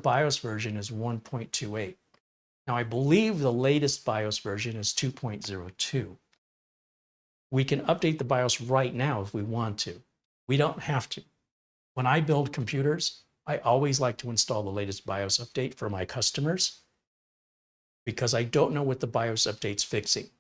BIOS version is 1.28. Now, I believe the latest BIOS version is 2.02. We can update the BIOS right now if we want to. We don't have to. When I build computers, I always like to install the latest BIOS update for my customers because I don't know what the BIOS update's fixing.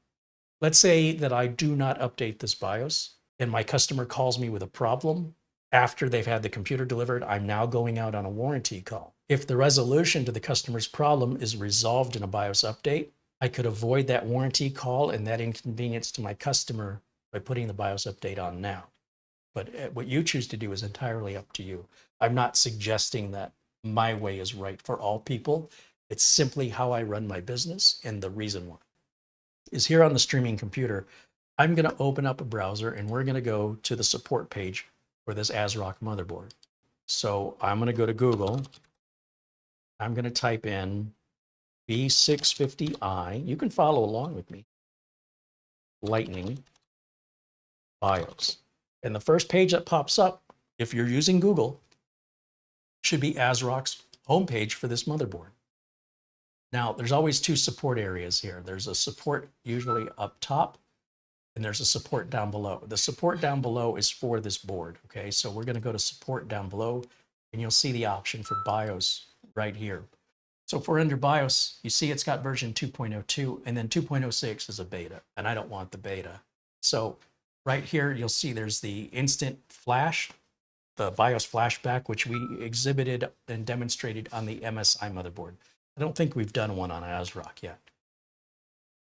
Let's say that I do not update this BIOS and my customer calls me with a problem. After they've had the computer delivered, I'm now going out on a warranty call. If the resolution to the customer's problem is resolved in a BIOS update, I could avoid that warranty call and that inconvenience to my customer by putting the BIOS update on now. But what you choose to do is entirely up to you. I'm not suggesting that my way is right for all people. It's simply how I run my business, and the reason why is here on the streaming computer. I'm going to open up a browser and we're going to go to the support page for this ASRock motherboard. So I'm going to go to Google. I'm going to type in B650I. You can follow along with me. Lightning BIOS. And the first page that pops up, if you're using Google, should be ASRock's homepage for this motherboard. Now, there's always two support areas here. There's a support usually up top, and there's a support down below. The support down below is for this board, okay? So we're going to go to support down below, and you'll see the option for BIOS right here. So if we're under BIOS, you see it's got version 2.02, and then 2.06 is a beta, and I don't want the beta. So right here, you'll see there's the instant flash, the BIOS flashback, which we exhibited and demonstrated on the MSI motherboard. I don't think we've done one on ASRock yet.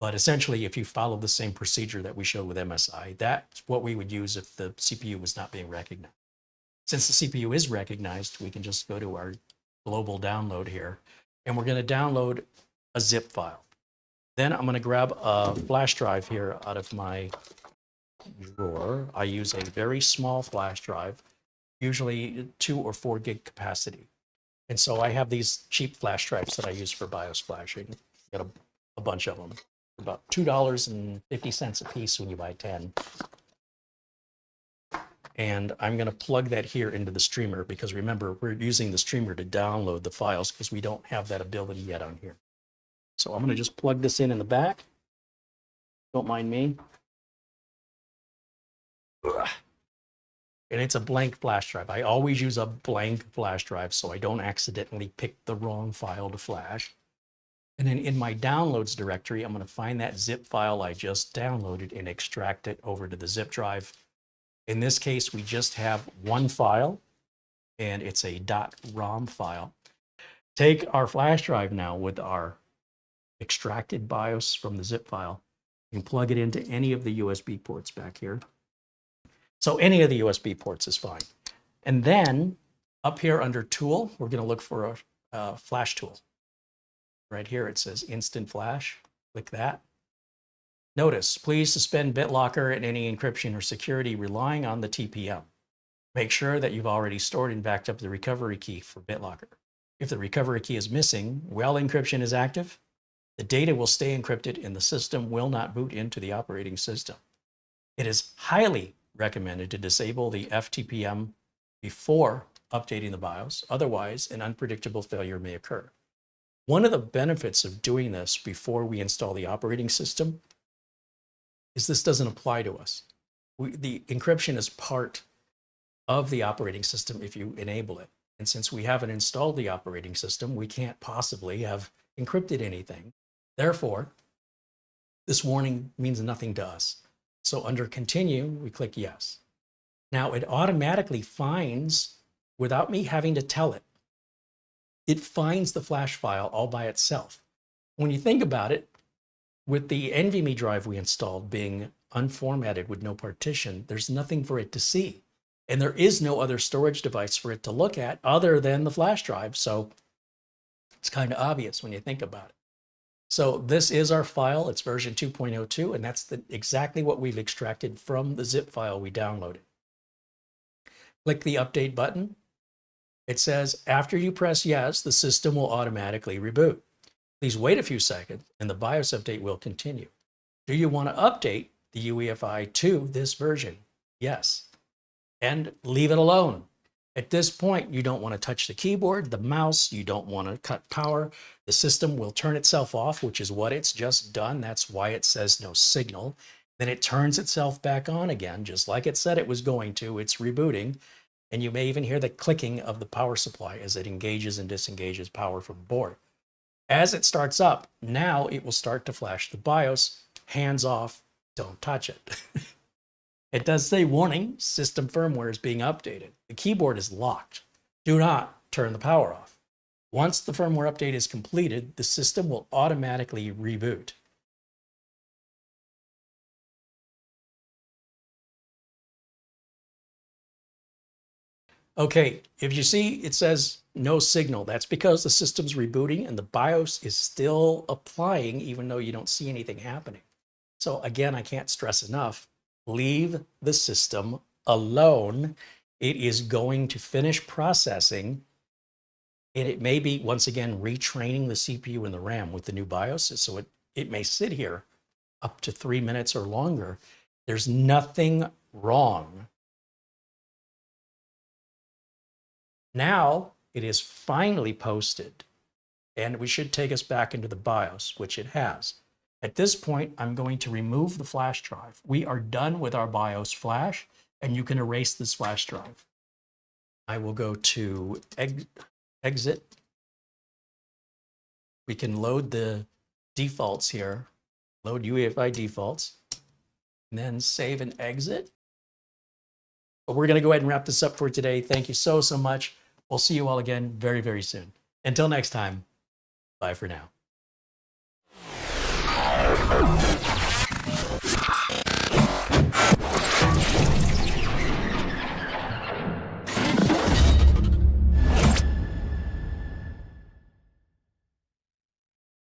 But essentially, if you follow the same procedure that we showed with MSI, that's what we would use if the CPU was not being recognized. Since the CPU is recognized, we can just go to our global download here, and we're going to download a zip file. Then I'm going to grab a flash drive here out of my drawer. I use a very small flash drive, usually 2 or 4 gig capacity. And so I have these cheap flash drives that I use for BIOS flashing. Got a bunch of them. About $2.50 a piece when you buy 10. And I'm going to plug that here into the streamer because remember, we're using the streamer to download the files because we don't have that ability yet on here. So I'm going to just plug this in the back. Don't mind me. And it's a blank flash drive. I always use a blank flash drive so I don't accidentally pick the wrong file to flash. And then in my downloads directory, I'm going to find that zip file I just downloaded and extract it over to the zip drive. In this case, we just have one file, and it's a .rom file. Take our flash drive now with our extracted BIOS from the zip file and plug it into any of the USB ports back here. So any of the USB ports is fine. And then up here under Tool, we're going to look for a flash tool. Right here it says Instant Flash. Click that. Notice, please suspend BitLocker and any encryption or security relying on the TPM. Make sure that you've already stored and backed up the recovery key for BitLocker. If the recovery key is missing while encryption is active, the data will stay encrypted and the system will not boot into the operating system. It is highly recommended to disable the FTPM before updating the BIOS. Otherwise, an unpredictable failure may occur. One of the benefits of doing this before we install the operating system is this doesn't apply to us. The encryption is part of the operating system if you enable it. And since we haven't installed the operating system, we can't possibly have encrypted anything. Therefore, this warning means nothing to us. So under Continue, we click Yes. Now it automatically finds, without me having to tell it, it finds the flash file all by itself. When you think about it, with the NVMe drive we installed being unformatted with no partition, there's nothing for it to see. And there is no other storage device for it to look at other than the flash drive. So it's kind of obvious when you think about it. So this is our file. It's version 2.02, and that's exactly what we've extracted from the zip file we downloaded. Click the Update button. It says, after you press yes, the system will automatically reboot. Please wait a few seconds, and the BIOS update will continue. Do you want to update the UEFI to this version? Yes. And leave it alone. At this point, you don't want to touch the keyboard, the mouse, you don't want to cut power. The system will turn itself off, which is what it's just done. That's why it says no signal. Then it turns itself back on again, just like it said it was going to. It's rebooting. And you may even hear the clicking of the power supply as it engages and disengages power from the board. As it starts up, now it will start to flash the BIOS, hands off, don't touch it. It does say, warning, system firmware is being updated. The keyboard is locked. Do not turn the power off. Once the firmware update is completed, the system will automatically reboot. Okay, if you see it says no signal, that's because the system's rebooting and the BIOS is still applying even though you don't see anything happening. So again, I can't stress enough, leave the system alone. It is going to finish processing, and it may be, once again, retraining the CPU and the RAM with the new BIOS. So it may sit here up to 3 minutes or longer. There's nothing wrong. Now it is finally posted, and we should take us back into the BIOS, which it has. At this point, I'm going to remove the flash drive. We are done with our BIOS flash, and you can erase this flash drive. I will go to exit. We can load the defaults here, load UEFI defaults, and then save and exit. But we're going to go ahead and wrap this up for today. Thank you so much. We'll see you all again very, very soon. Until next time, bye for now.